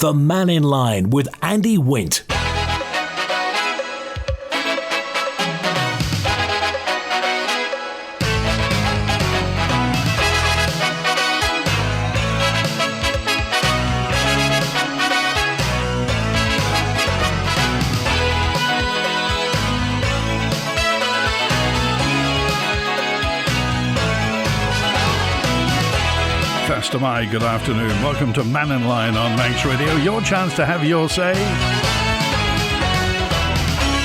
The Mannin LIne with Andy Wint. Good afternoon. Welcome to Mannin LIne on Manx Radio. Your chance to have your say.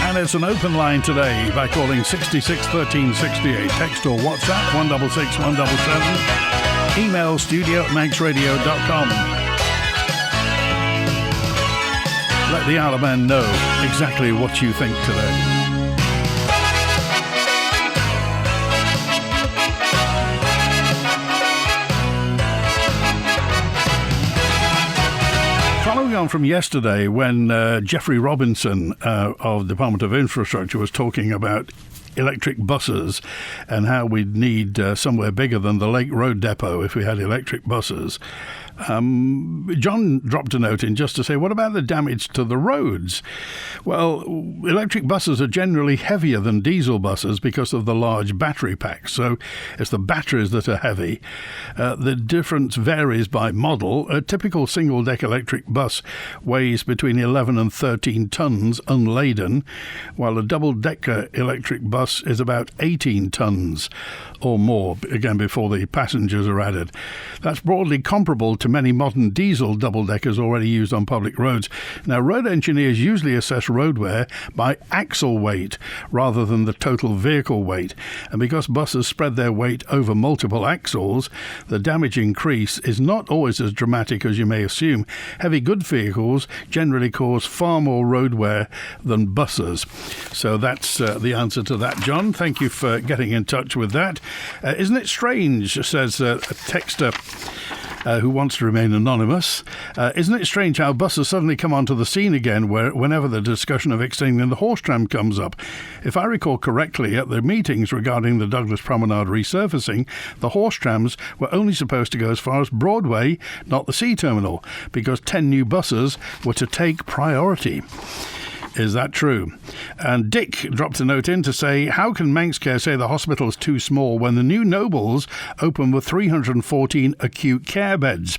And it's an open line today by calling 66 13 68. Text or WhatsApp 166 177. Email studio@manxradio.com. Let the Isle of Man know exactly what you think today. Following on from yesterday when Geoffrey Robinson of the Department of Infrastructure was talking about electric buses and how we'd need somewhere bigger than the Lake Road depot if we had electric buses. John dropped a note in just to say, what about the damage to the roads? Well, electric buses are generally heavier than diesel buses because of the large battery packs. So it's the batteries that are heavy. The difference varies by model. A typical single-deck electric bus weighs between 11 and 13 tons unladen, while a double-decker electric bus is about 18 tons or more, again, before the passengers are added. That's broadly comparable to many modern diesel double-deckers already used on public roads. Now, road engineers usually assess road wear by axle weight rather than the total vehicle weight. And because buses spread their weight over multiple axles, the damage increase is not always as dramatic as you may assume. Heavy goods vehicles generally cause far more road wear than buses. So that's the answer to that, John. Thank you for getting in touch with that. Isn't it strange, says a texter who wants to remain anonymous, isn't it strange how buses suddenly come onto the scene again whenever the discussion of extending the horse tram comes up? If I recall correctly, at the meetings regarding the Douglas Promenade resurfacing, the horse trams were only supposed to go as far as Broadway, not the sea terminal, because 10 new buses were to take priority. Is that true? And Dick dropped a note in to say, how can Manxcare say the hospital is too small when the new Nobles open with 314 acute care beds?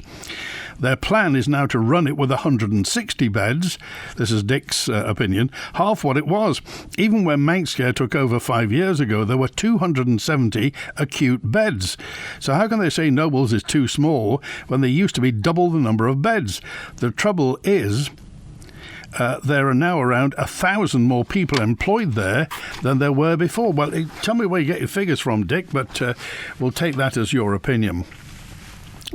Their plan is now to run it with 160 beds. This is Dick's opinion. Half what it was. Even when Manxcare took over 5 years ago, there were 270 acute beds. So how can they say Nobles is too small when there used to be double the number of beds? The trouble is, there are now around 1,000 more people employed there than there were before. Well, tell me where you get your figures from, Dick, but we'll take that as your opinion.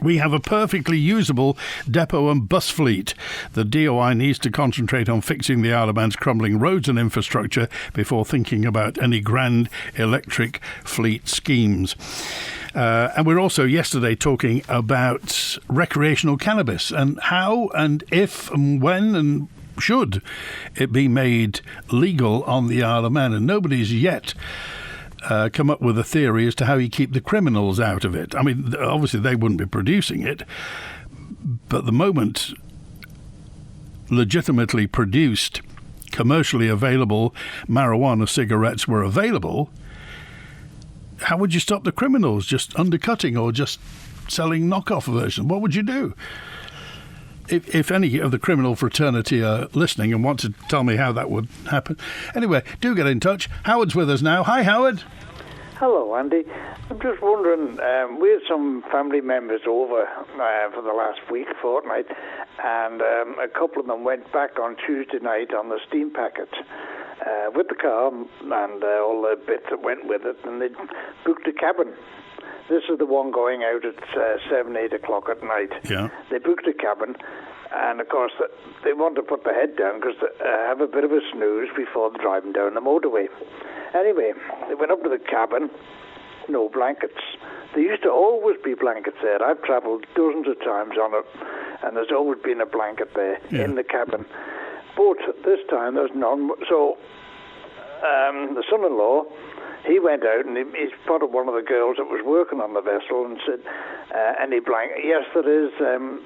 We have a perfectly usable depot and bus fleet. The DOI needs to concentrate on fixing the Isle of Man's crumbling roads and infrastructure before thinking about any grand electric fleet schemes. And we're also yesterday talking about recreational cannabis and how and if and when and should it be made legal on the Isle of Man. And nobody's yet come up with a theory as to how you keep the criminals out of it. I mean, obviously they wouldn't be producing it, but the moment legitimately produced, commercially available marijuana cigarettes were available, how would you stop the criminals just undercutting or just selling knockoff versions? What would you do? If any of the criminal fraternity are listening and want to tell me how that would happen. Anyway, do get in touch. Howard's with us now. Hi, Howard. Hello, Andy. I'm just wondering, we had some family members over for the last fortnight, and a couple of them went back on Tuesday night on the steam packet with the car and all the bits that went with it, and they booked a cabin. This is the one going out at 7, 8 o'clock at night. Yeah. They booked a cabin, and of course they want to put their head down because they have a bit of a snooze before driving down the motorway. Anyway, they went up to the cabin, no blankets. There used to always be blankets there. I've travelled dozens of times on it, and there's always been a blanket there in the cabin. But this time there's none. So the son-in-law he went out and he spotted one of the girls that was working on the vessel and said, any blanket? Yes, there is,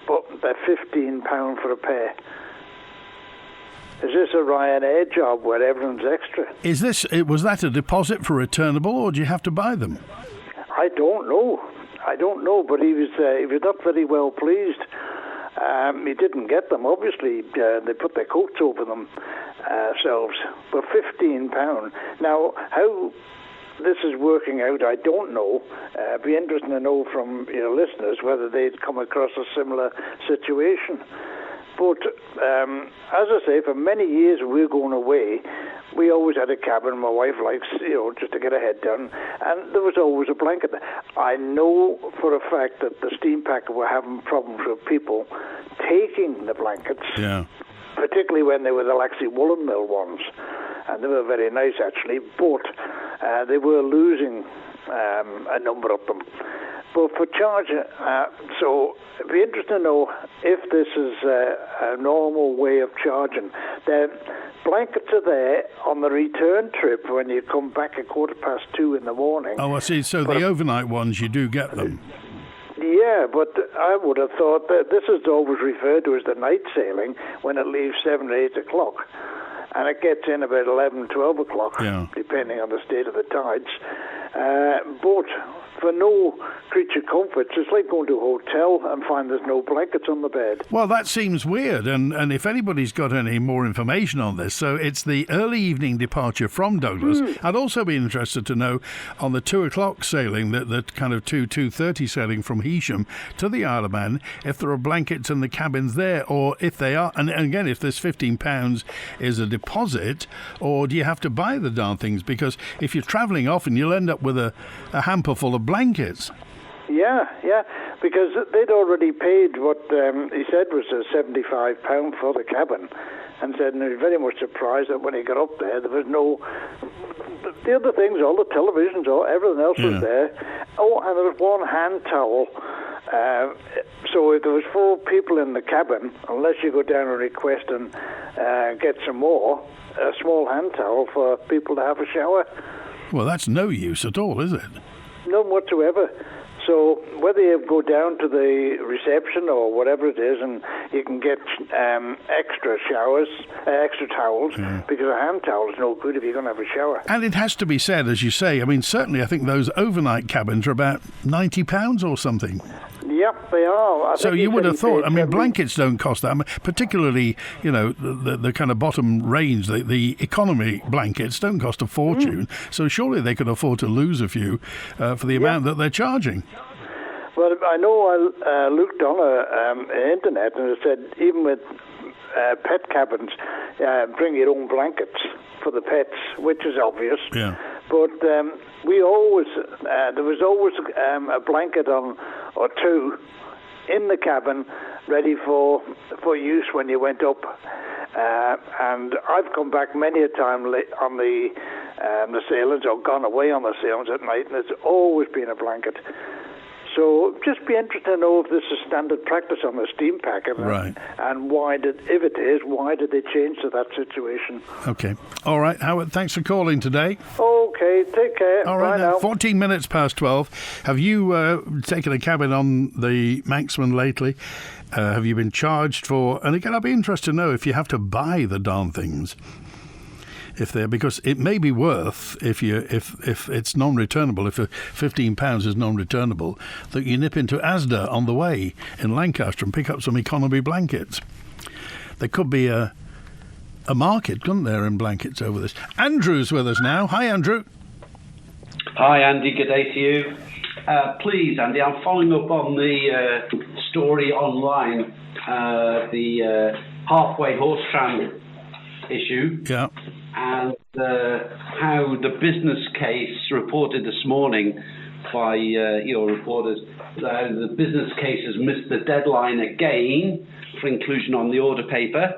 but they're £15 for a pair. Is this a Ryanair job where everyone's extra? Was that a deposit for returnable, or do you have to buy them? I don't know, but he was not very well pleased. He didn't get them. Obviously, they put their coats over themselves. But £15. Now, how this is working out, I don't know. It'd be interesting to know from your listeners whether they'd come across a similar situation. But as I say, for many years we were going away, we always had a cabin. My wife likes, just to get her head down, and there was always a blanket there. I know for a fact that the steam packer were having problems with people taking the blankets, particularly when they were the Laxey woolen mill ones, and they were very nice actually, but they were losing a number of them. But for charge, so it'd be interesting to know if this is a normal way of charging. The blankets are there on the return trip when you come back at 2:15 in the morning. Oh, I see. So the overnight ones, you do get them. Yeah, but I would have thought that this is always referred to as the night sailing when it leaves 7 or 8 o'clock. And it gets in about 11, 12 o'clock, depending on the state of the tides. But for no creature comforts, it's like going to a hotel and find there's no blankets on the bed. Well, that seems weird, and if anybody's got any more information on this, so it's the early evening departure from Douglas. I'd also be interested to know on the 2 o'clock sailing, that kind of 2:30 sailing from Heysham to the Isle of Man, if there are blankets in the cabins there, or if they are, and again, if this £15 is a deposit, or do you have to buy the darn things? Because if you're travelling often, you'll end up with a hamper full of blankets. Yeah, because they'd already paid what he said was £75 for the cabin, and said, and he was very much surprised that when he got up there was no. The other things, all the televisions, everything else was there. Oh, and there was one hand towel. So if there was 4 people in the cabin, unless you go down and request and get some more, a small hand towel for people to have a shower. Well, that's no use at all, is it? None whatsoever. So whether you go down to the reception or whatever it is, and you can get extra showers, extra towels, because a hand towel is no good if you're going to have a shower. And it has to be said, as you say, I mean, certainly I think those overnight cabins are about £90 or something. Yep, they are. So you would have thought, I mean, blankets don't cost that much, particularly, the kind of bottom range, the economy blankets don't cost a fortune, so surely they could afford to lose a few for the amount that they're charging. Well, I know I looked on the internet and it said even with pet cabins, bring your own blankets for the pets, which is obvious. Yeah. But we always, there was always a blanket on or 2 in the cabin ready for use when you went up. And I've come back many a time on the sailings, or gone away on the sailings at night, and it's always been a blanket. So just be interested to know if this is standard practice on the steam packer, right? And if it is, why did they change to that situation? Okay. All right, Howard, thanks for calling today. Okay, take care. All right, bye now. 14 minutes past 12. Have you taken a cabin on the Manxman lately? Have you been charged for... And again, I'd be interested to know if you have to buy the darn things. Because it may be worth, if it's non-returnable, if £15 is non-returnable, that you nip into Asda on the way in Lancaster and pick up some economy blankets. There could be a market, couldn't there, in blankets over this. Andrew's with us now. Hi, Andrew. Hi, Andy. Good day to you. Please, Andy, I'm following up on the story online, the halfway horse tram issue. Yeah. And how the business case reported this morning by your reporters, the business case has missed the deadline again for inclusion on the order paper,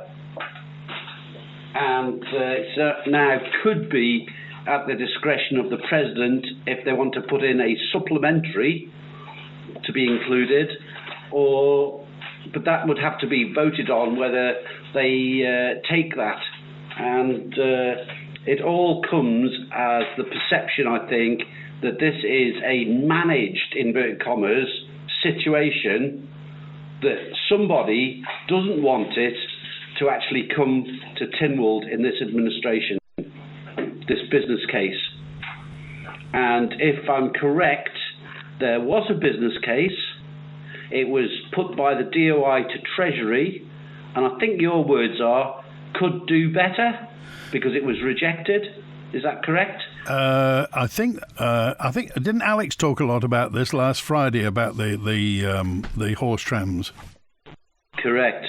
and it now could be at the discretion of the President if they want to put in a supplementary to be included, but that would have to be voted on whether they take that. And it all comes as the perception, I think, that this is a managed, inverted commas, situation, that somebody doesn't want it to actually come to Tynwald in this administration, this business case. And if I'm correct, there was a business case. It was put by the DOI to Treasury, and I think your words are, could do better, because it was rejected. Is that correct? I think didn't Alex talk a lot about this last Friday about the horse trams? Correct.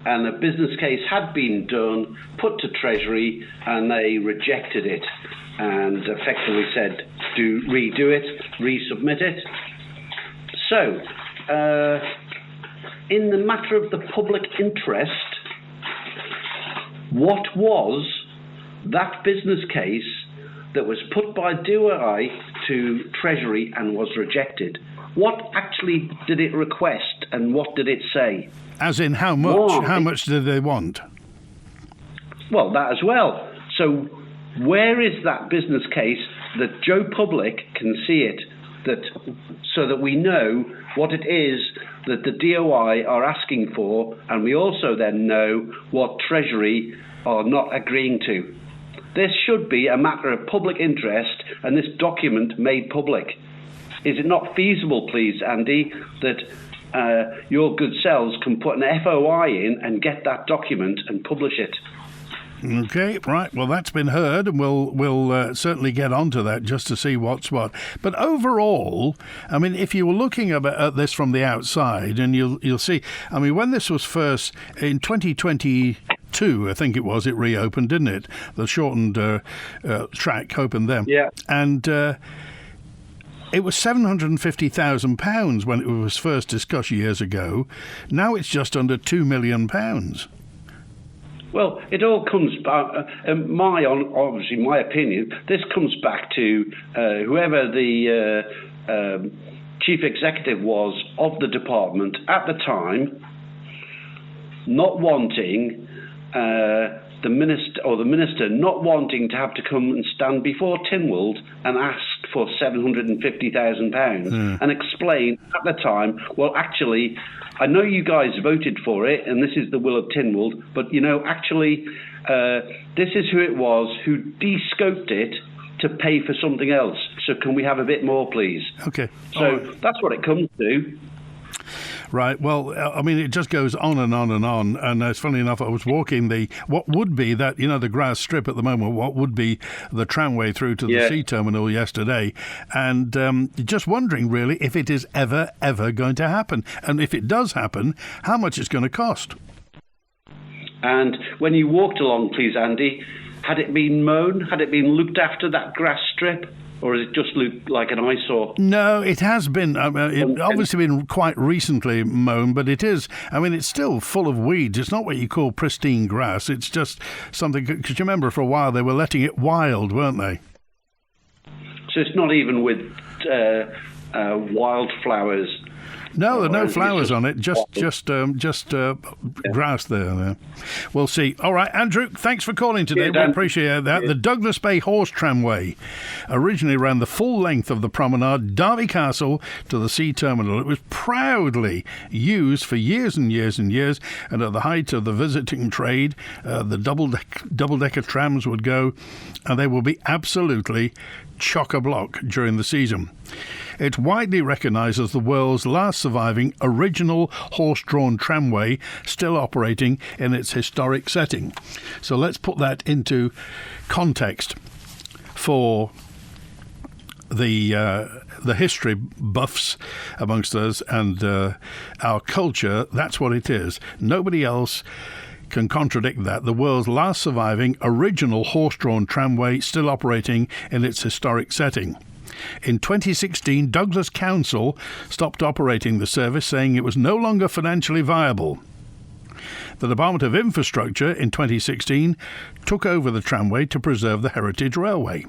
And a business case had been done, put to Treasury, and they rejected it, and effectively said, redo it, resubmit it. So, in the matter of the public interest, what was that business case that was put by DOI to Treasury and was rejected? What actually did it request, and what did it say? As in how much? Why? How much did they want? Well, that as well. So where is that business case that Joe Public can see it, so that we know what it is that the DOI are asking for, and we also then know what Treasury are not agreeing to? This should be a matter of public interest, and this document made public. Is it not feasible, please, Andy, that your good selves can put an FOI in and get that document and publish it? Okay, right. Well, that's been heard, and we'll certainly get onto that just to see what's what. But overall, I mean, if you were looking at this from the outside, and you'll see, I mean, when this was first in 2022, I think it was, it reopened, didn't it? The shortened track opened then. Yeah. And it was £750,000 when it was first discussed years ago. Now it's just under £2 million. Well, it all comes back, obviously my opinion, this comes back to whoever the chief executive was of the department at the time, not wanting the minister not wanting to have to come and stand before Tynwald and ask for £750,000 and explain at the time, well, actually, I know you guys voted for it, and this is the will of Tynwald, but, actually, this is who it was who de-scoped it to pay for something else. So can we have a bit more, please? Okay. So that's what it comes to. Right. Well, I mean, it just goes on and on and on. And it's funny enough, I was walking what would be that, the grass strip at the moment, what would be the tramway through to the sea terminal yesterday. And just wondering, really, if it is ever going to happen. And if it does happen, how much it's going to cost. And when you walked along, please, Andy, had it been mown? Had it been looked after, that grass strip? Or has it just looked like an eyesore? No, it has been. It's obviously been quite recently mown, but it is. I mean, it's still full of weeds. It's not what you call pristine grass. It's just something. Because you remember, for a while they were letting it wild, weren't they? So it's not even with wildflowers. No, there are no flowers on it. Just grass there. We'll see. All right, Andrew, thanks for calling today. We appreciate that. The Douglas Bay Horse Tramway originally ran the full length of the promenade, Derby Castle to the sea terminal. It was proudly used for years and years and years, and at the height of the visiting trade, the double-decker trams would go, and they will be absolutely chock-a-block during the season. It's widely recognised as the world's last surviving original horse-drawn tramway still operating in its historic setting. So let's put that into context for the history buffs amongst us and our culture. That's what it is. Nobody else can contradict that. The world's last surviving original horse-drawn tramway still operating in its historic setting. In 2016, Douglas Council stopped operating the service, saying it was no longer financially viable. The Department of Infrastructure in 2016 took over the tramway to preserve the Heritage Railway.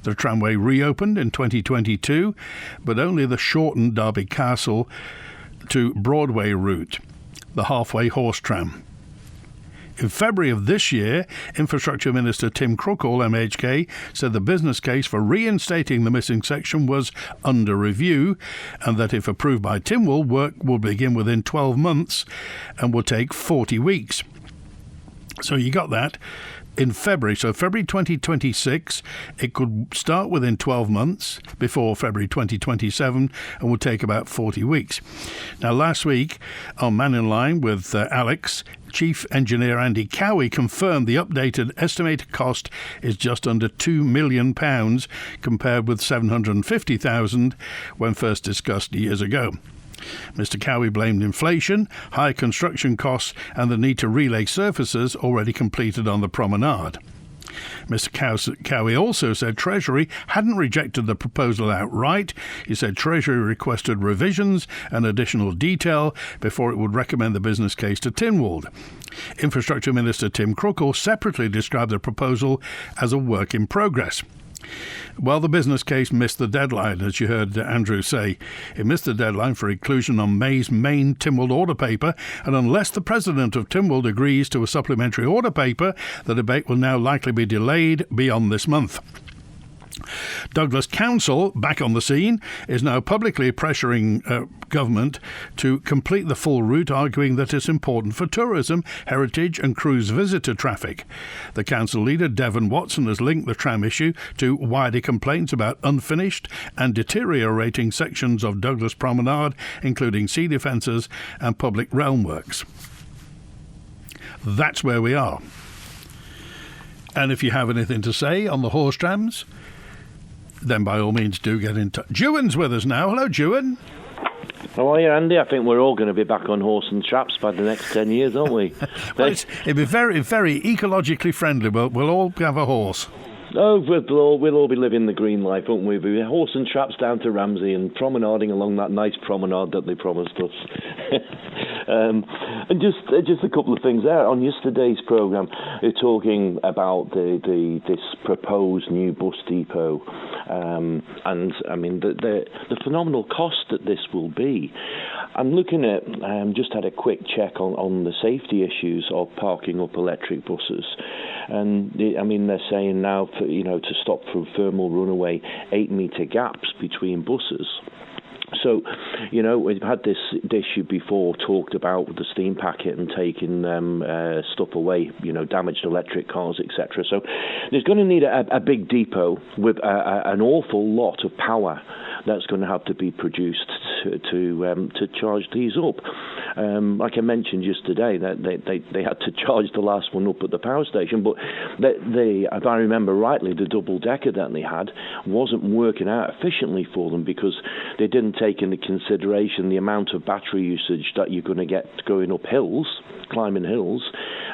The tramway reopened in 2022, but only the shortened Derby Castle to Broadway route, the halfway horse tram. In February of this year, Infrastructure Minister Tim Crookall, MHK, said the business case for reinstating the missing section was under review, and that if approved by Tynwald, work will begin within 12 months and will take 40 weeks. So you got that in February. So February 2026, it could start within 12 months before February 2027 and will take about 40 weeks. Now, last week on Mannin LIne with Alex, Chief Engineer Andy Cowie confirmed the updated estimated cost is just under £2 million compared with $750,000 when first discussed years ago. Mr. Cowie blamed inflation, high construction costs and the need to relay surfaces already completed on the promenade. Mr. Cowie also said Treasury hadn't rejected the proposal outright. He said Treasury requested revisions and additional detail before it would recommend the business case to Tynwald. Infrastructure Minister Tim Crookall separately described the proposal as a work in progress. Well, the business case missed the deadline, as you heard Andrew say. It missed the deadline for inclusion on May's main Tynwald order paper, and unless the president of Tynwald agrees to a supplementary order paper, the debate will now likely be delayed beyond this month. Douglas Council, back on the scene, is now publicly pressuring government to complete the full route, arguing that it's important for tourism, heritage and cruise visitor traffic. The council leader, Devon Watson, has linked the tram issue to wider complaints about unfinished and deteriorating sections of Douglas Promenade, including sea defences and public realm works. That's where we are. And if you have anything to say on the horse trams, then by all means do get in touch. Juan's with us now. Hello, Juan. How are you, Andy? I think we're all going to be back on horse and traps by the next 10 years, aren't we? Well, it'd be very, very ecologically friendly. We'll all have a horse. Oh, we'll all be living the green life, won't we? We'll be horse and traps down to Ramsey and promenading along that nice promenade that they promised us. And just a couple of things there. On yesterday's programme, they're talking about this proposed new bus depot, and I mean the phenomenal cost that this will be. I'm looking at just had a quick check on the safety issues of parking up electric buses, and they're saying now to stop from thermal runaway 8-metre gaps between buses. So, we've had this issue before, talked about the steam packet and taking stuff away, damaged electric cars, etc. So there's going to need a big depot with an awful lot of power that's going to have to be produced to charge these up. Like I mentioned yesterday, that they had to charge the last one up at the power station, but if I remember rightly, the double decker that they had wasn't working out efficiently for them because they didn't take into consideration the amount of battery usage that you're going to get going up hills, climbing hills,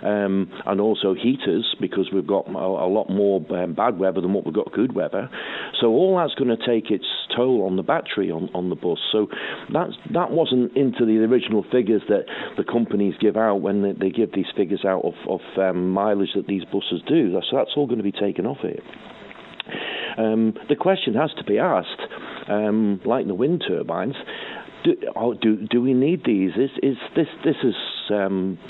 and also heaters, because we've got a lot more bad weather than what we've got good weather. So all that's going to take its toll on the battery on the bus. So that wasn't into the original figures that the companies give out when they give these figures out of mileage that these buses do. So that's all going to be taken off it. The question has to be asked, like the wind turbines, do we need these? Is this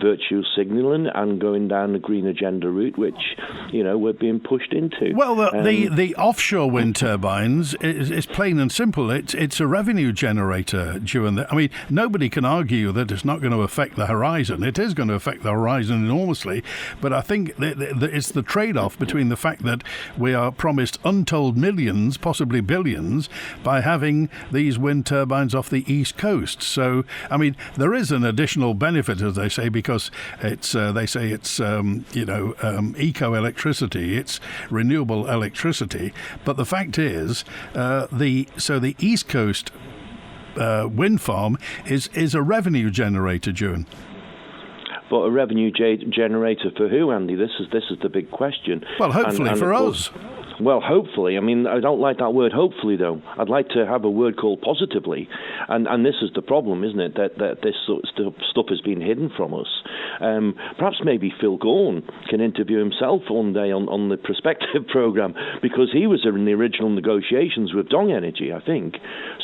virtue signalling and going down the green agenda route, which we're being pushed into? Well, the offshore wind turbines is plain and simple. It's a revenue generator, Juan. I mean, nobody can argue that it's not going to affect the horizon. It is going to affect the horizon enormously, but I think it's the trade-off between the fact that we are promised untold millions, possibly billions, by having these wind turbines off the East Coast. So, I mean, there is an additional benefit, as they say, because it's eco-electricity, it's renewable electricity. But the fact is, the East Coast wind farm is a revenue generator, June. But a revenue generator for who, Andy? This is the big question. Well, hopefully and for us. Well, hopefully. I mean, I don't like that word hopefully, though. I'd like to have a word called positively. And this is the problem, isn't it? That this sort of stuff has been hidden from us. Perhaps maybe Phil Gorn can interview himself one day on the Perspective programme, because he was in the original negotiations with Dong Energy, I think.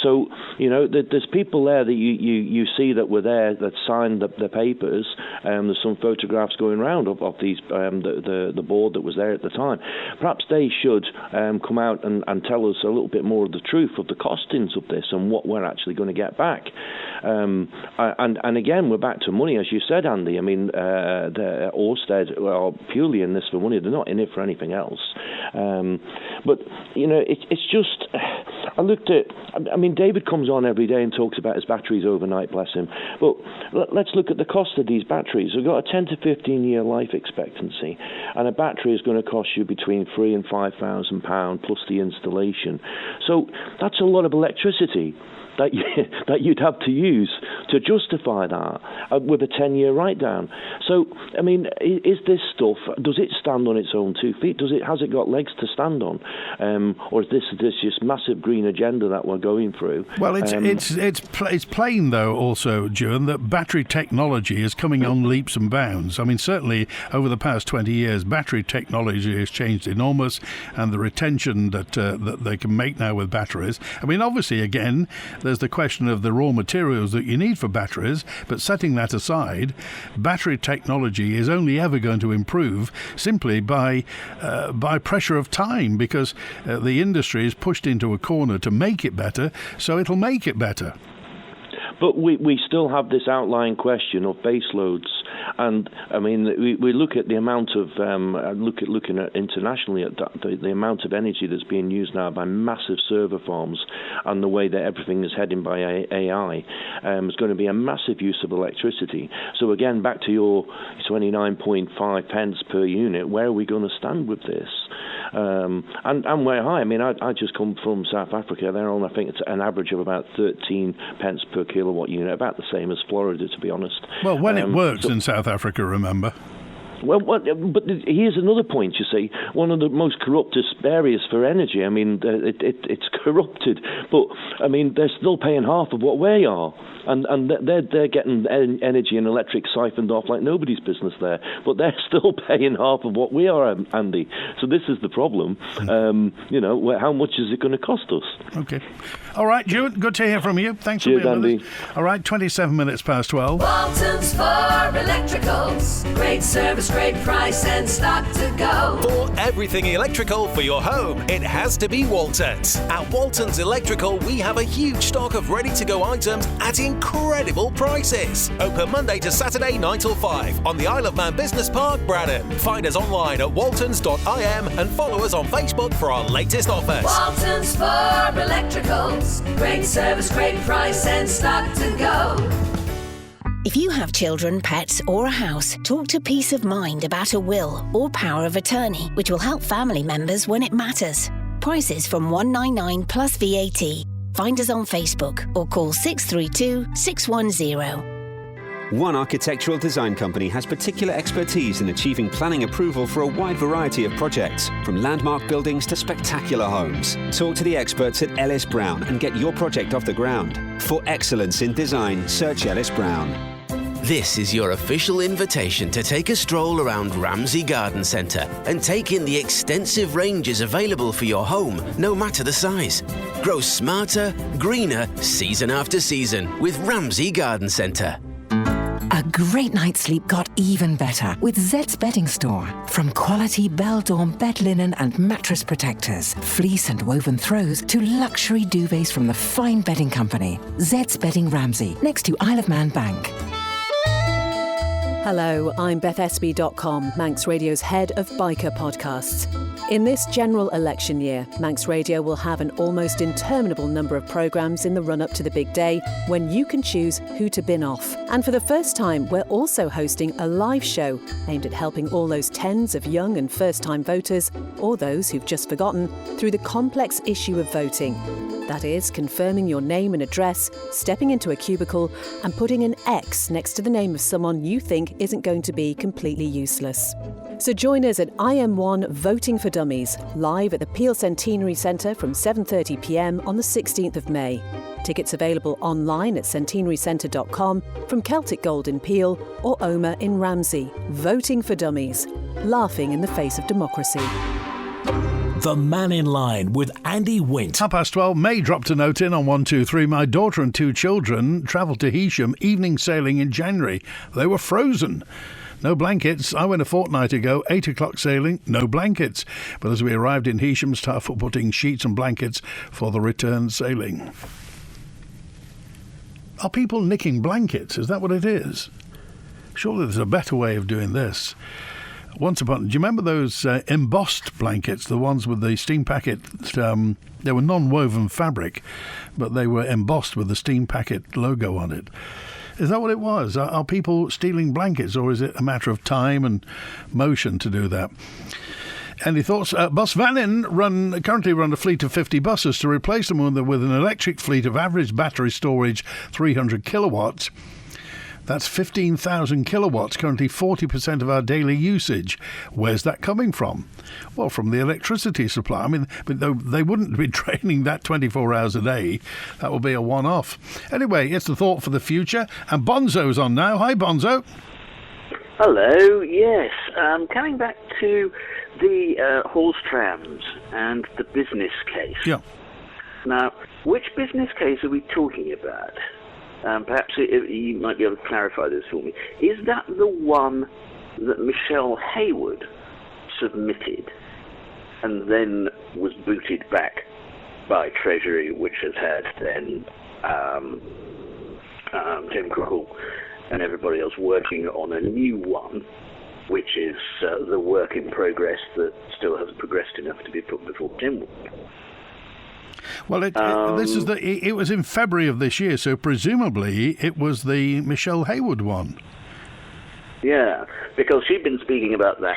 So, there's people there that you see that were there, that signed the papers. There's some photographs going around of these, the board that was there at the time. Perhaps they should come out and tell us a little bit more of the truth of the costings of this and what we're actually going to get back. And again, we're back to money, as you said, Andy. I mean, the Ørsted are purely in this for money. They're not in it for anything else. But, it's just... I looked at... I mean, David comes on every day and talks about his batteries overnight, bless him. But let's look at the cost of these batteries. We've got a 10 to 15-year life expectancy, and a battery is going to cost you between £3,000 and £5,000 plus the installation. So that's a lot of electricity that you'd have to use to justify that with a 10-year write-down. So, I mean, is this stuff, does it stand on its own 2 feet? Has it got legs to stand on? Or is this just massive green agenda that we're going through? Well, it's plain, though, also, Ewan, that battery technology is coming on leaps and bounds. I mean, certainly over the past 20 years, battery technology has changed enormous, and the retention that they can make now with batteries. I mean, obviously, again, there's the question of the raw materials that you need for batteries, but setting that aside, battery technology is only ever going to improve simply by pressure of time, because the industry is pushed into a corner to make it better, so it'll make it better. But we still have this outlying question of base loads. And, I mean, we look at the amount of, looking at internationally at the amount of energy that's being used now by massive server farms, and the way that everything is heading by AI, is going to be a massive use of electricity. So again, back to your 29.5 pence per unit, where are we going to stand with this? And we're high. I mean, I just come from South Africa. They're on, I think it's an average of about 13 pence per kilowatt unit, about the same as Florida, to be honest. Well, when it works in South Africa, remember. Well, but here's another point, you see. One of the most corruptest areas for energy, I mean, it's corrupted, but, I mean, they're still paying half of what we are. And they're getting energy and electric siphoned off like nobody's business there. But they're still paying half of what we are, Andy. So this is the problem. How much is it going to cost us? Okay. All right, Ewan, good to hear from you. Thanks Cheers, for being Andy. with us. All right, 27 minutes past 12. Walton's for electricals. Great service, great price, and stock to go. For everything electrical for your home, it has to be Waltons. At Waltons Electrical, we have a huge stock of ready-to-go items at incredible prices. Open Monday to Saturday 9 till 5 on the Isle of Man Business Park, Bradham. Find us online at waltons.im and follow us on Facebook for our latest offers. Walton's for electricals. Great service, great price, and stock to go. If you have children, pets, or a house, talk to Peace of Mind about a will or power of attorney, which will help family members when it matters. Prices from $199 plus VAT. Find us on Facebook or call 632 610. One architectural design company has particular expertise in achieving planning approval for a wide variety of projects, from landmark buildings to spectacular homes. Talk to the experts at Ellis Brown and get your project off the ground. For excellence in design, search Ellis Brown. This is your official invitation to take a stroll around Ramsey Garden Centre and take in the extensive ranges available for your home, no matter the size. Grow smarter, greener, season after season with Ramsey Garden Centre. A great night's sleep got even better with Zed's Bedding Store. From quality Beldorm bed linen and mattress protectors, fleece and woven throws, to luxury duvets from the fine bedding company. Zed's Bedding Ramsey, next to Isle of Man Bank. Hello, I'm BethEsby.com, Manx Radio's head of biker podcasts. In this general election year, Manx Radio will have an almost interminable number of programmes in the run-up to the big day when you can choose who to bin off. And for the first time, we're also hosting a live show aimed at helping all those tens of young and first-time voters, or those who've just forgotten, through the complex issue of voting. That is, confirming your name and address, stepping into a cubicle, and putting an X next to the name of someone you think isn't going to be completely useless. So join us at IM1 Voting for Dummies, live at the Peel Centenary Centre from 7:30pm on the 16th of May. Tickets available online at centenarycentre.com, from Celtic Gold in Peel or OMA in Ramsey. Voting for Dummies, laughing in the face of democracy. The Mannin LIne with Andy Wint. 12:30. May dropped a note in on 123. My daughter and 2 children travelled to Heysham evening sailing in January. They were frozen. No blankets. I went a fortnight ago, 8 o'clock sailing, no blankets. But as we arrived in Heysham, staff were putting sheets and blankets for the return sailing. Are people nicking blankets? Is that what it is? Surely there's a better way of doing this. Do you remember those embossed blankets, the ones with the steam packet? They were non-woven fabric, but they were embossed with the steam packet logo on it. Is that what it was? Are people stealing blankets, or is it a matter of time and motion to do that? Any thoughts? Bus Mannin currently run a fleet of 50 buses to replace them with an electric fleet of average battery storage 300 kilowatts. That's 15,000 kilowatts, currently 40% of our daily usage. Where's that coming from? Well, from the electricity supply. I mean, they wouldn't be draining that 24 hours a day. That will be a one-off. Anyway, it's the thought for the future. And Bonzo's on now. Hi, Bonzo. Hello, yes. Coming back to the horse trams and the business case. Yeah. Now, which business case are we talking about? Perhaps you might be able to clarify this for me. Is that the one that Michelle Hayward submitted and then was booted back by Treasury, which has had then Tim Crookall and everybody else working on a new one, which is the work in progress that still hasn't progressed enough to be put before Tim? Well, it was in February of this year, so presumably it was the Michelle Hayward one. Yeah, because she'd been speaking about that,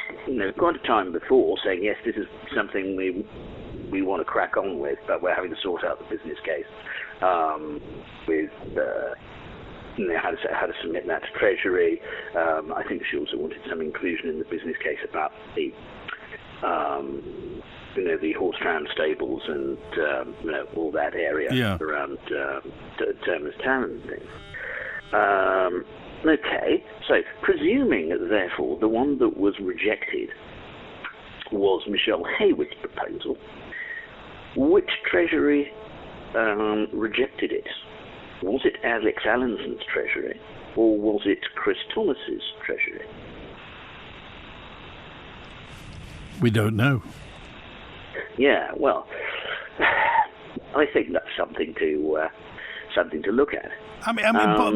quite a time before, saying yes, this is something we want to crack on with, but we're having to sort out the business case with how to submit that to Treasury. I think she also wanted some inclusion in the business case about the the horse tram stables and all that area around Terminus Town and things. Okay, so presuming therefore the one that was rejected was Michelle Hayward's proposal, which Treasury rejected it? Was it Alex Allenson's Treasury, or was it Chris Thomas's Treasury? We don't know. Yeah, well, I think that's something to look at. I mean,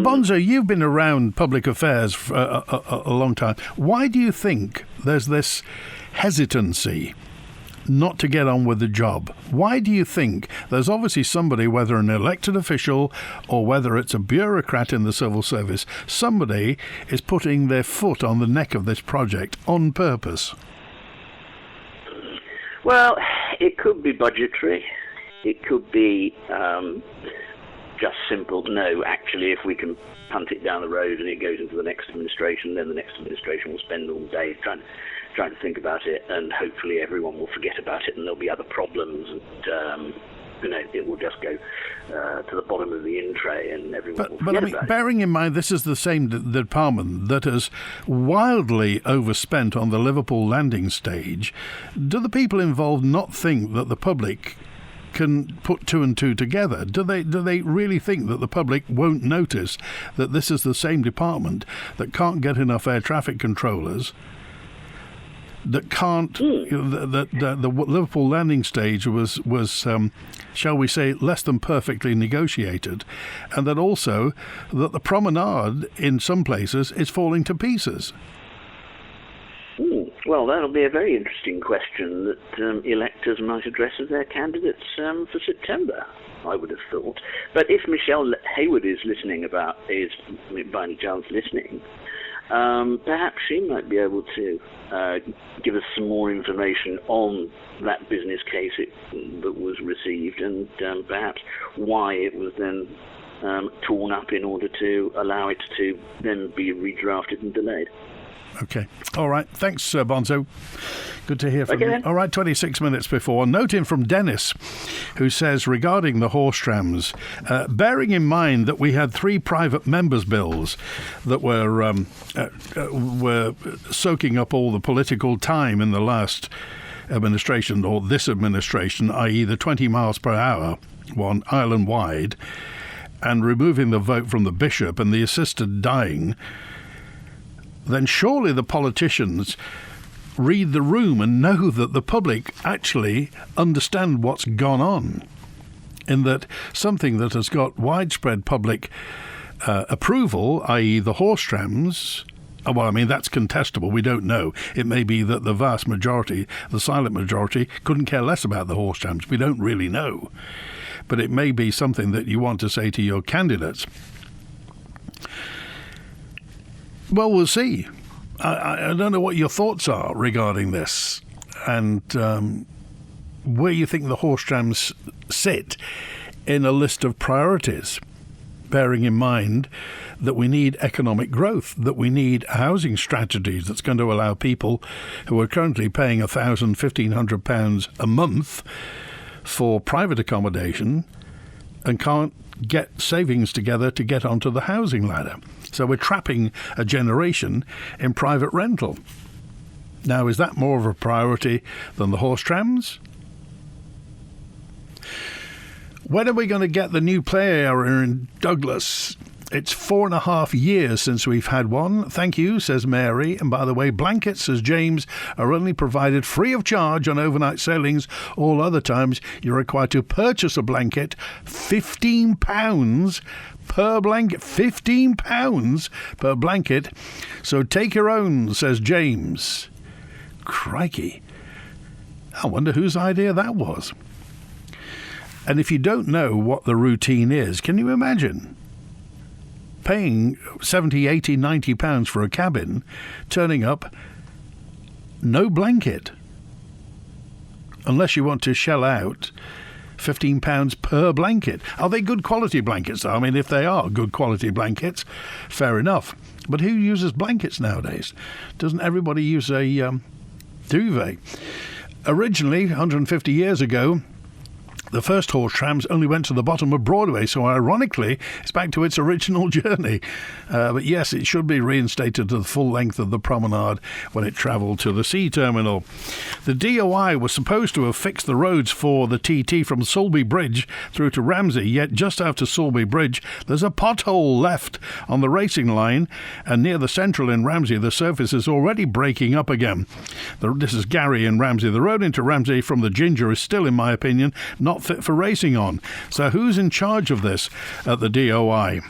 Bonzo, you've been around public affairs for a long time. Why do you think there's this hesitancy not to get on with the job? Why do you think there's obviously somebody, whether an elected official or whether it's a bureaucrat in the civil service, somebody is putting their foot on the neck of this project on purpose? Well, it could be budgetary. It could be just simple, no, actually, if we can punt it down the road and it goes into the next administration, then the next administration will spend all day trying to think about it, and hopefully everyone will forget about it and there'll be other problems, and it will just go to the bottom of the in tray and everyone will forget about it. Bearing in mind this is the same department that has wildly overspent on the Liverpool landing stage, do the people involved not think that the public can put two and two together? Do they really think that the public won't notice that this is the same department that can't get enough air traffic controllers, that can't that the Liverpool landing stage was shall we say, less than perfectly negotiated, and that also that the promenade in some places is falling to pieces? Well, that'll be a very interesting question that electors might address as their candidates for September, I would have thought. But if Michelle Hayward is by any chance listening, perhaps she might be able to give us some more information on that business case that was received, and perhaps why it was then torn up in order to allow it to then be redrafted and delayed. Okay. All right. Thanks, Bonzo. Good to hear from you. All right, 26 minutes before. Note in from Dennis, who says, regarding the horse trams, bearing in mind that we had 3 private members' bills that were soaking up all the political time in the last administration, or this administration, i.e. the 20 miles per hour one island-wide, and removing the vote from the bishop and the assisted dying, then surely the politicians read the room and know that the public actually understand what's gone on, in that something that has got widespread public approval, i.e. the horse trams, well, I mean, that's contestable. We don't know. It may be that the vast majority, the silent majority, couldn't care less about the horse trams. We don't really know. But it may be something that you want to say to your candidates. Well, we'll see. I don't know what your thoughts are regarding this, and where you think the horse trams sit in a list of priorities, bearing in mind that we need economic growth, that we need housing strategies that's going to allow people who are currently paying £1,000, £1,500 a month for private accommodation and can't get savings together to get onto the housing ladder. So we're trapping a generation in private rental. Now, is that more of a priority than the horse trams? When are we going to get the new play area in Douglas? It's 4.5 years since we've had one. Thank you, says Mary. And by the way, blankets, says James, are only provided free of charge on overnight sailings. All other times, you're required to purchase a blanket, £15 per blanket. £15 per blanket. So take your own, says James. Crikey. I wonder whose idea that was. And if you don't know what the routine is, can you imagine paying £70, £80, £90 for a cabin, turning up, no blanket, unless you want to shell out £15 per blanket? Are they good quality blankets? I mean, if they are good quality blankets, fair enough. But who uses blankets nowadays? Doesn't everybody use a duvet? Originally, 150 years ago, the first horse trams only went to the bottom of Broadway, so ironically, it's back to its original journey. But yes, it should be reinstated to the full length of the promenade when it travelled to the sea terminal. The DOI was supposed to have fixed the roads for the TT from Sulby Bridge through to Ramsey, yet just after Sulby Bridge, there's a pothole left on the racing line, and near the Central in Ramsey, the surface is already breaking up again. This is Gary in Ramsey. The road into Ramsey from the Ginger is still, in my opinion, not fit for racing on. So who's in charge of this at the DOI?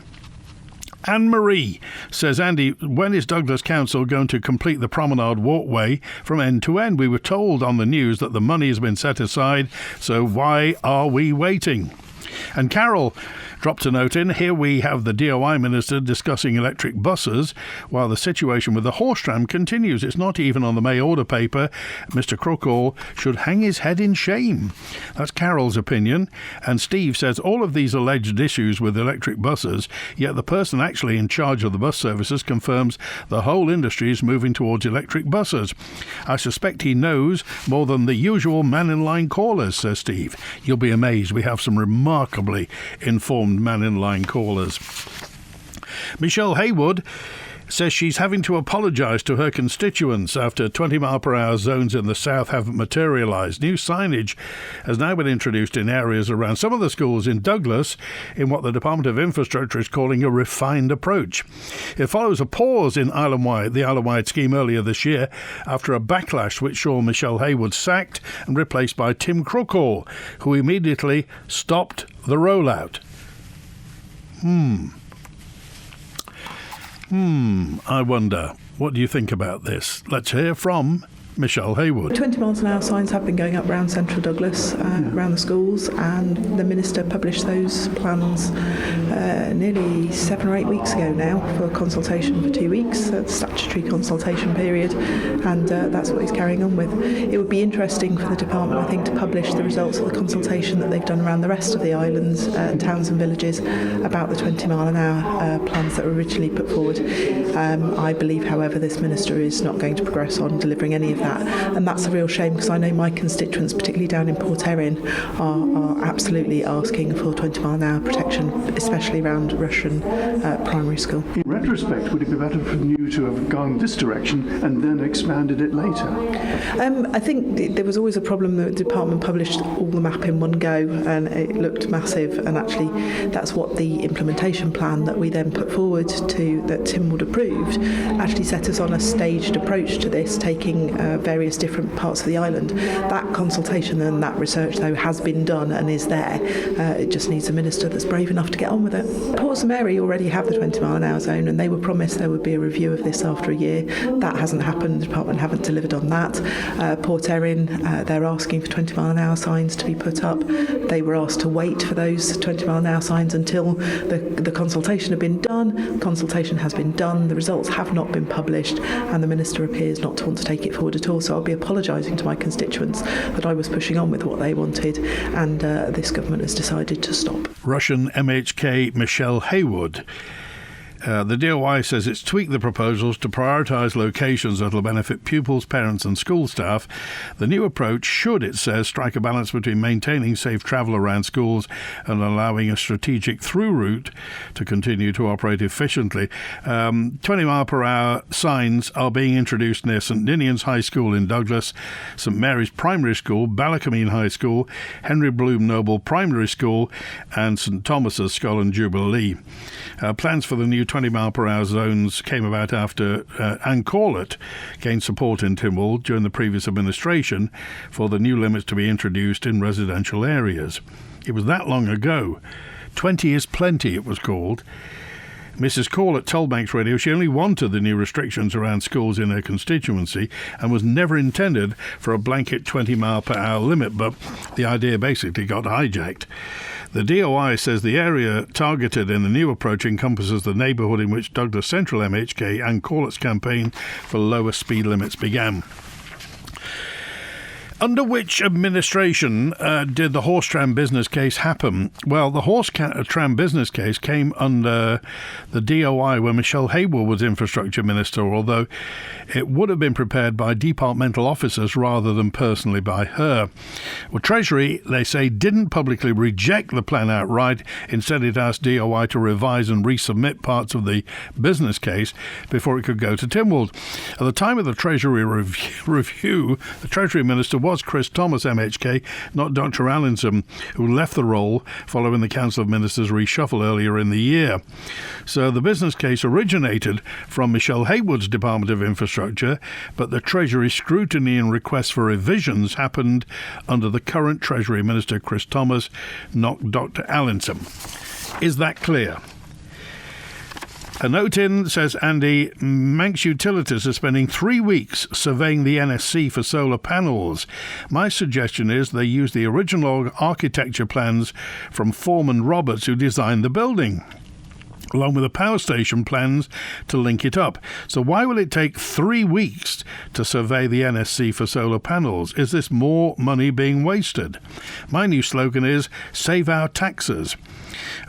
Anne-Marie says, Andy, when is Douglas Council going to complete the promenade walkway from end to end? We were told on the news that the money has been set aside, so why are we waiting? And Carol dropped a note in. Here we have the DOI minister discussing electric buses while the situation with the horse tram continues. It's not even on the May order paper. Mr. Crookall should hang his head in shame. That's Carol's opinion. And Steve says all of these alleged issues with electric buses, yet the person actually in charge of the bus services confirms the whole industry is moving towards electric buses. I suspect he knows more than the usual Mannin LIne callers, says Steve. You'll be amazed. We have some remarkably informed Mannin LIne callers. Michelle Haywood says she's having to apologise to her constituents after 20-mile-per-hour zones in the south haven't materialised. New signage has now been introduced in areas around some of the schools in Douglas in what the Department of Infrastructure is calling a refined approach. It follows a pause in the Island-wide scheme earlier this year after a backlash which saw Michelle Haywood sacked and replaced by Tim Crookall, who immediately stopped the rollout. I wonder, what do you think about this? Let's hear from Michelle Haywood. 20 miles an hour signs have been going up around central Douglas, around the schools, and the Minister published those plans nearly 7 or 8 weeks ago now for consultation for 2 weeks, a statutory consultation period, and that's what he's carrying on with. It would be interesting for the department, I think, to publish the results of the consultation that they've done around the rest of the islands, towns and villages about the 20 mile an hour plans that were originally put forward. I believe, however, this Minister is not going to progress on delivering any of that, and that's a real shame, because I know my constituents, particularly down in Port Erin, are absolutely asking for 20 mile an hour protection, especially around Russian primary school. In retrospect, would it be better for you to have gone this direction and then expanded it later? I think there was always a problem that the department published all the map in one go, and it looked massive, and actually that's what the implementation plan that we then put forward to, that Tim would approved, actually set us on a staged approach to this, taking various different parts of the island. That consultation and that research, though, has been done and is there. It just needs a Minister that's brave enough to get on with it. Port St Mary already have the 20 mile an hour zone, and they were promised there would be a review of this after a year. That hasn't happened. The department haven't delivered on that. Port Erin, they're asking for 20 mile an hour signs to be put up. They were asked to wait for those 20 mile an hour signs until the consultation had been done. Consultation has been done. The results have not been published, and the Minister appears not to want to take it forward at all. So I'll be apologising to my constituents that I was pushing on with what they wanted, and this government has decided to stop. Russian MHK Michelle Haywood. The DOI says it's tweaked the proposals to prioritise locations that will benefit pupils, parents and school staff. The new approach should, it says, strike a balance between maintaining safe travel around schools and allowing a strategic through route to continue to operate efficiently. 20 mile per hour signs are being introduced near St Ninian's High School in Douglas, St Mary's Primary School, Ballacameen High School, Henry Bloom Noble Primary School and St Thomas's Skull and Jubilee. Plans for the new 20 mile per hour zones came about after Anne Corlett gained support in Tynwald during the previous administration for the new limits to be introduced in residential areas. It was that long ago. 20 is plenty, it was called. Mrs. Corlett told Manx Radio she only wanted the new restrictions around schools in her constituency and was never intended for a blanket 20 mile per hour limit, but the idea basically got hijacked. The DOI says the area targeted in the new approach encompasses the neighbourhood in which Douglas Central MHK and Corlett's campaign for lower speed limits began. Under which administration did the horse tram business case happen? Well, the horse tram business case came under the DOI when Michelle Haywood was Infrastructure Minister, although it would have been prepared by departmental officers rather than personally by her. Well, Treasury, they say, didn't publicly reject the plan outright. Instead, it asked DOI to revise and resubmit parts of the business case before it could go to Tynwald. At the time of the Treasury review, the Treasury Minister was Chris Thomas MHK, not Dr. Allinson, who left the role following the Council of Ministers reshuffle earlier in the year. So the business case originated from Michelle Haywood's Department of Infrastructure, but the Treasury scrutiny and requests for revisions happened under the current Treasury Minister Chris Thomas, not Dr. Allinson. Is that clear? A note in says, Andy, Manx Utilities are spending 3 weeks surveying the NSC for solar panels. My suggestion is they use the original architecture plans from Foreman Roberts, who designed the building, along with the power station plans to link it up. So why will it take 3 weeks to survey the NSC for solar panels? Is this more money being wasted? My new slogan is, save our taxes.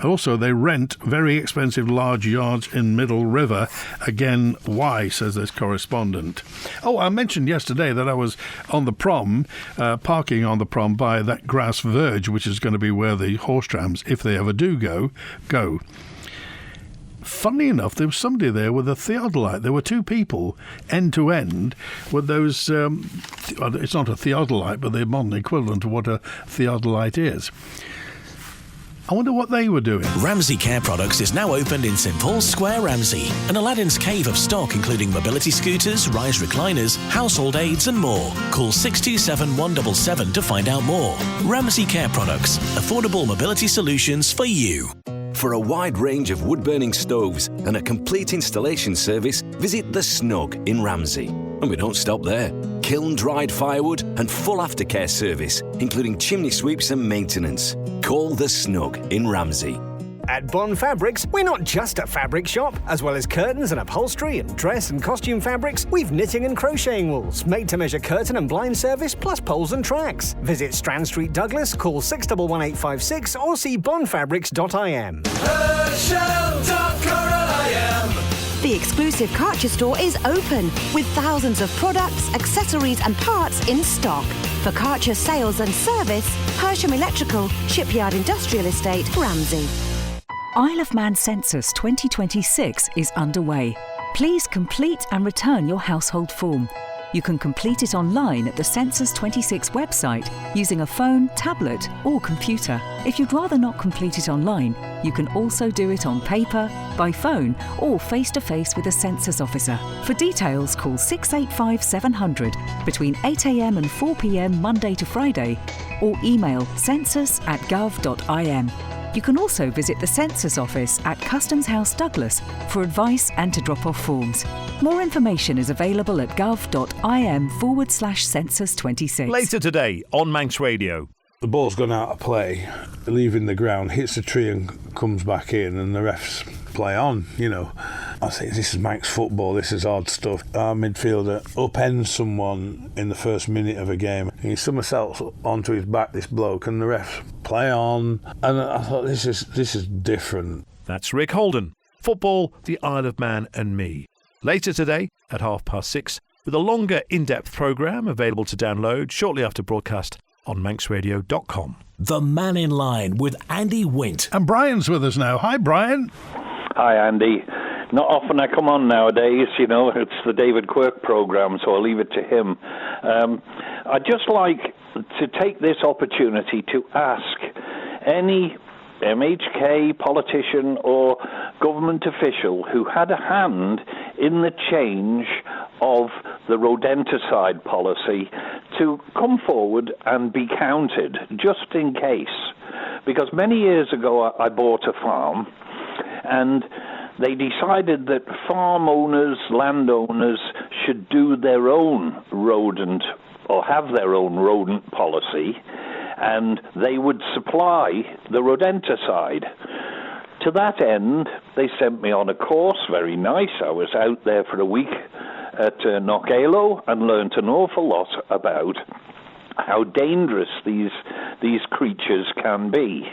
Also, they rent very expensive large yards in Middle River. Again, why, says this correspondent. Oh, I mentioned yesterday that I was on the prom, parking on the prom by that grass verge, which is going to be where the horse trams, if they ever do go. Funnily enough, there was somebody there with a theodolite. There were two people, end to end, with those, it's not a theodolite, but the modern equivalent of what a theodolite is. I wonder what they were doing. Ramsey Care Products is now opened in St Paul's Square, Ramsey. An Aladdin's cave of stock including mobility scooters, rise recliners, household aids and more. Call 627 177 to find out more. Ramsey Care Products. Affordable mobility solutions for you. For a wide range of wood-burning stoves and a complete installation service, visit The Snug in Ramsey. And we don't stop there. kiln-dried firewood and full aftercare service, including chimney sweeps and maintenance. Call The Snug in Ramsey. At Bond Fabrics, we're not just a fabric shop. As well as curtains and upholstery and dress and costume fabrics, we've knitting and crocheting wools, made-to-measure curtain and blind service, plus poles and tracks. Visit Strand Street, Douglas, call 611856 or see bondfabrics.im. The exclusive Karcher store is open with thousands of products, accessories and parts in stock. For Karcher sales and service, Hersham Electrical, Shipyard Industrial Estate, Ramsey. Isle of Man Census 2026 is underway. Please complete and return your household form. You can complete it online at the Census 26 website using a phone, tablet or computer. If you'd rather not complete it online, you can also do it on paper, by phone or face-to-face with a census officer. For details, call 685 700 between 8 a.m. and 4 p.m. Monday to Friday or email census@gov.im. You can also visit the Census Office at Customs House Douglas for advice and to drop off forms. More information is available at gov.im/census26. Later today on Manx Radio. The ball's gone out of play, leaving the ground, hits the tree and comes back in, and the refs play on, you know. I think this is Manx football, this is odd stuff. Our midfielder upends someone in the first minute of a game. He somersaults onto his back, this bloke, and the refs play on. And I thought, this is different. That's Rick Holden. Football, the Isle of Man and me. Later today at 6:30 with a longer in-depth programme available to download shortly after broadcast on manxradio.com. The Mannin LIne with Andy Wint. And Brian's with us now. Hi, Brian. Hi, Andy. Not often I come on nowadays, you know, it's the David Quirk programme, so I'll leave it to him. I'd just like to take this opportunity to ask any MHK politician or government official who had a hand in the change of the rodenticide policy to come forward and be counted, just in case. Because many years ago I bought a farm, and they decided that farm owners, landowners, should do their own rodent or have their own rodent policy, and they would supply the rodenticide. To that end, they sent me on a course, very nice. I was out there for a week at Knockalo and learnt an awful lot about how dangerous these creatures can be.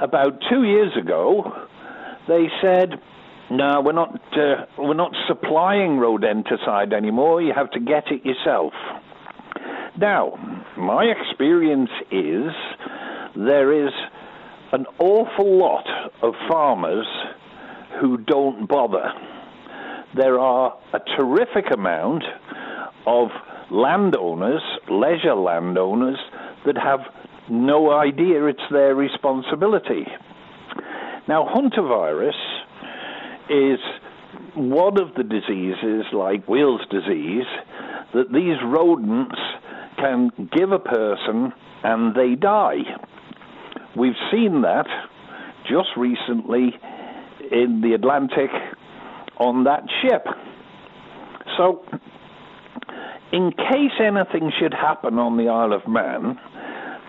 About 2 years ago, they said, no, we're not supplying rodenticide anymore. You have to get it yourself. Now, my experience is there is an awful lot of farmers who don't bother. There are a terrific amount of landowners, leisure landowners, that have no idea it's their responsibility. Now, huntavirus is one of the diseases, like Wales disease, that these rodents can give a person and they die. We've seen that just recently in the Atlantic on that ship. So, in case anything should happen on the Isle of Man,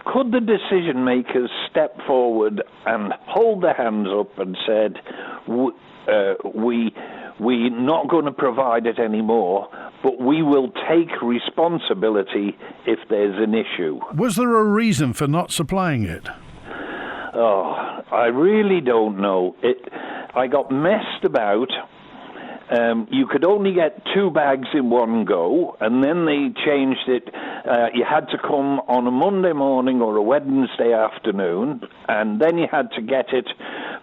could the decision makers step forward and hold their hands up and said, we're not going to provide it anymore, but we will take responsibility if there's an issue? Was there a reason for not supplying it? Oh, I really don't know. I got messed about. You could only get 2 bags in one go, and then they changed it. You had to come on a Monday morning or a Wednesday afternoon, and then you had to get it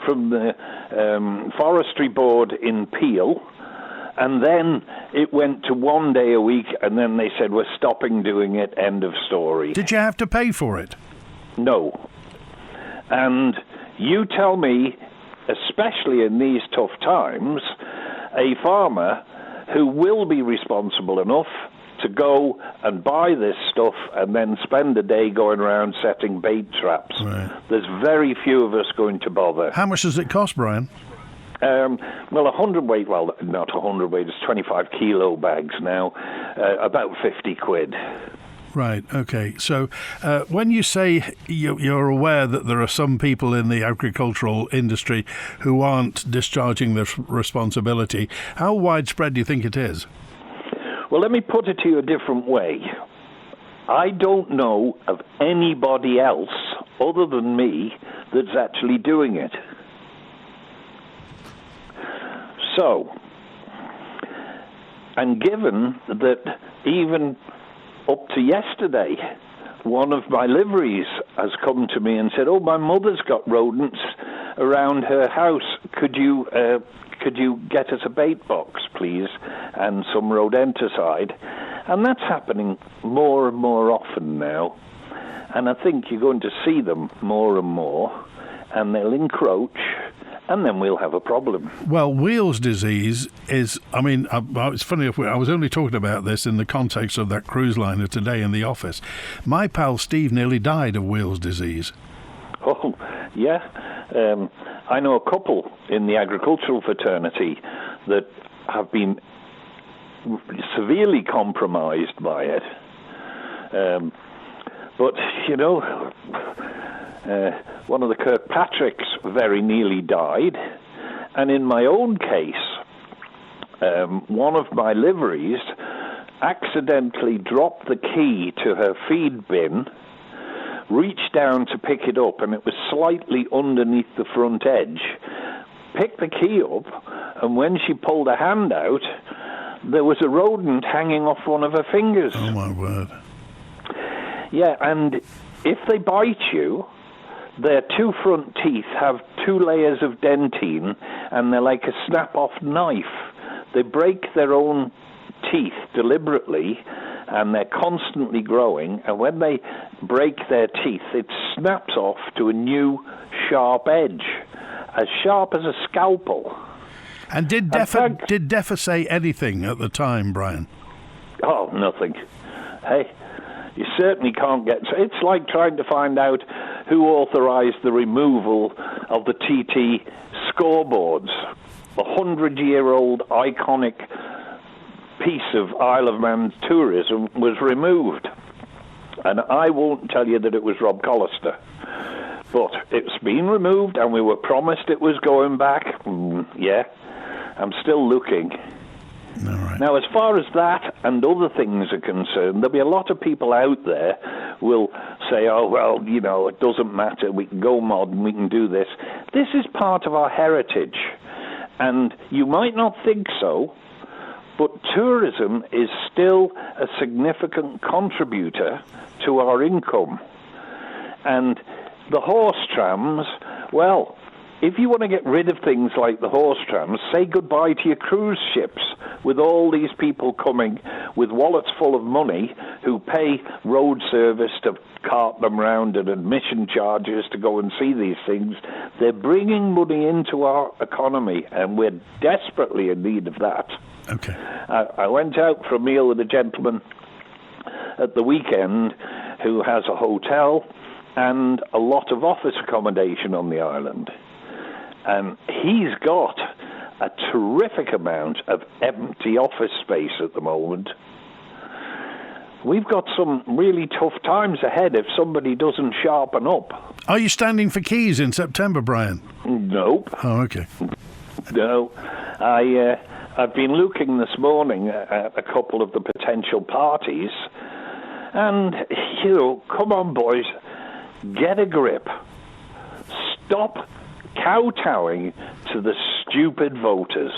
from the Forestry Board in Peel, and then it went to 1 day a week, and then they said, we're stopping doing it, end of story. Did you have to pay for it? No. And you tell me, especially in these tough times, a farmer who will be responsible enough to go and buy this stuff and then spend a day going around setting bait traps. Right. There's very few of us going to bother. How much does it cost, Brian? Well, 100 weight, well, not 100 weight, it's 25 kilo bags now. about 50 quid. Right, okay. So when you say you're aware that there are some people in the agricultural industry who aren't discharging their responsibility, how widespread do you think it is? Well, let me put it to you a different way. I don't know of anybody else other than me that's actually doing it. So, and given that even up to yesterday, one of my liveries has come to me and said, "Oh, my mother's got rodents around her house. Could you get us a bait box, please, and some rodenticide?" And that's happening more and more often now. And I think you're going to see them more and more, and they'll encroach, and then we'll have a problem. Well, Wheels disease is, it's funny, I was only talking about this in the context of that cruise liner today in the office. My pal Steve nearly died of Wheels disease. Oh, yeah. I know a couple in the agricultural fraternity that have been severely compromised by it. But, one of the Kirkpatricks very nearly died. And in my own case, one of my liveries accidentally dropped the key to her feed bin, reached down to pick it up, and it was slightly underneath the front edge, picked the key up, and when she pulled her hand out, there was a rodent hanging off one of her fingers. Oh, my word. Yeah, and if they bite you, their two front teeth have 2 layers of dentine, and they're like a snap-off knife. They break their own teeth deliberately, and they're constantly growing, and when they break their teeth, it snaps off to a new sharp edge, as sharp as a scalpel. And did DEFA say anything at the time, Brian? Oh, nothing. Hey, you certainly can't get... It's like trying to find out who authorised the removal of the TT scoreboards. A 100-year-old iconic piece of Isle of Man tourism was removed. And I won't tell you that it was Rob Collister. But it's been removed, and we were promised it was going back. Yeah, I'm still looking. All right. Now, as far as that and other things are concerned, there'll be a lot of people out there will say, oh, well, it doesn't matter, we can go modern, we can do this. This is part of our heritage, and you might not think so, but tourism is still a significant contributor to our income. And the horse trams, well, if you want to get rid of things like the horse trams, say goodbye to your cruise ships with all these people coming with wallets full of money who pay road service to cart them round and admission charges to go and see these things. They're bringing money into our economy, and we're desperately in need of that. Okay. I went out for a meal with a gentleman at the weekend who has a hotel and a lot of office accommodation on the island. And he's got a terrific amount of empty office space at the moment. We've got some really tough times ahead if somebody doesn't sharpen up. Are you standing for keys in September, Brian? Nope. Oh, okay. No. I've been looking this morning at a couple of the potential parties, and, come on, boys, get a grip. Stop kowtowing to the stupid voters.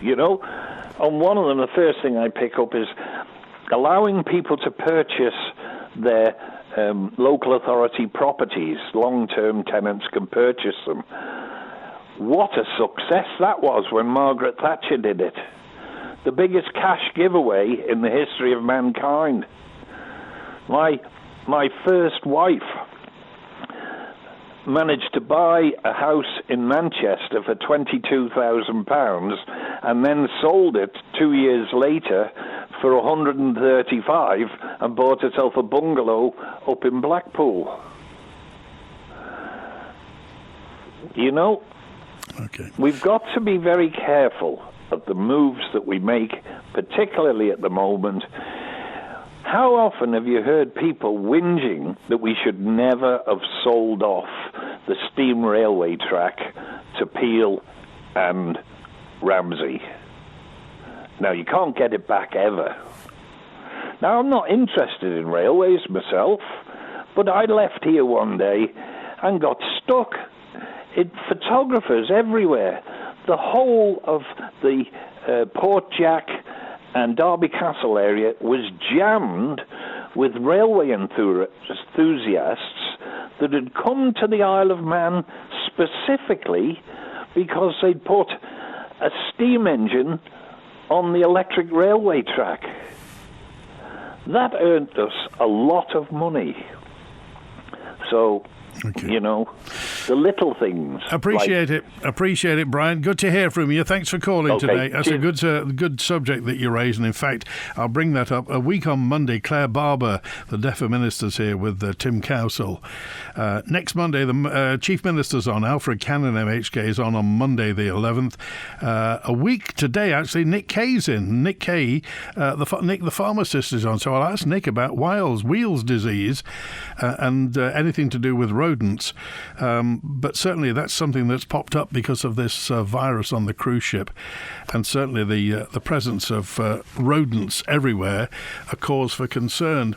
On one of them, the first thing I pick up is allowing people to purchase their local authority properties. Long-term tenants can purchase them. What a success that was when Margaret Thatcher did it. The biggest cash giveaway in the history of mankind. My first wife managed to buy a house in Manchester for £22,000 and then sold it 2 years later for 135 and bought herself a bungalow up in Blackpool. Okay. We've got to be very careful of the moves that we make particularly at the moment. How often have you heard people whinging that we should never have sold off the steam railway track to Peel and Ramsey? Now, you can't get it back ever. Now, I'm not interested in railways myself, but I left here one day and got stuck. Photographers everywhere. The whole of the Port Jack and Derby Castle area was jammed with railway enthusiasts that had come to the Isle of Man specifically because they'd put a steam engine on the electric railway track. That earned us a lot of money. So, you know, the little things. Appreciate it, Brian. Good to hear from you. Thanks for calling today. That's a good subject that you raised, and in fact, I'll bring that up a week on Monday. Claire Barber, the DEFA minister's here with Tim Cowsill. Next Monday, the Chief Minister's on. Alfred Cannon, MHK, is on Monday the 11th. A week today, actually, Nick Kay's in. Nick Kay, Nick the pharmacist, is on. So I'll ask Nick about Weil's disease and anything to do with rodents. But certainly that's something that's popped up because of this virus on the cruise ship, and certainly the presence of rodents everywhere a cause for concern.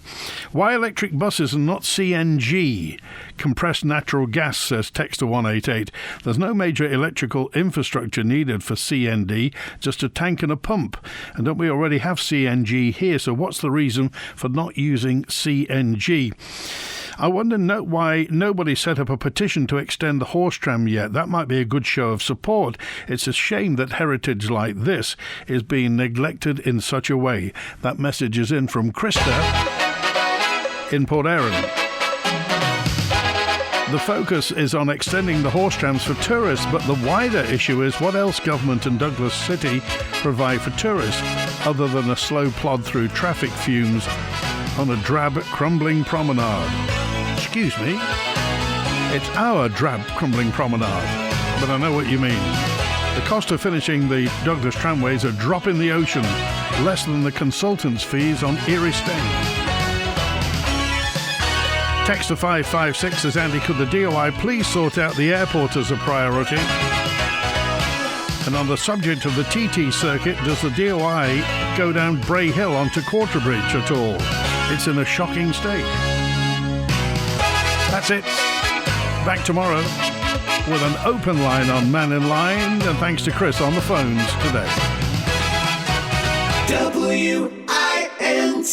Why electric buses and not CNG? Compressed natural gas, says Texter 188. There's no major electrical infrastructure needed for CND, just a tank and a pump. And don't we already have CNG here? So what's the reason for not using CNG? I wonder why nobody set up a petition to extend the horse tram yet. That might be a good show of support. It's a shame that heritage like this is being neglected in such a way. That message is in from Krista in Port Erin. The focus is on extending the horse trams for tourists, but the wider issue is what else government and Douglas City provide for tourists other than a slow plod through traffic fumes on a drab, crumbling promenade. Excuse me, it's our drab, crumbling promenade, but I know what you mean. The cost of finishing the Douglas tramways a drop in the ocean, less than the consultants' fees on Erie Staines. Text to 556 says, Andy, could the DOI please sort out the airport as a priority? And on the subject of the TT circuit, does the DOI go down Bray Hill onto Quarterbridge at all? It's in a shocking state. That's it. Back tomorrow with an open line on Mannin LIne, and thanks to Chris on the phones today. WINT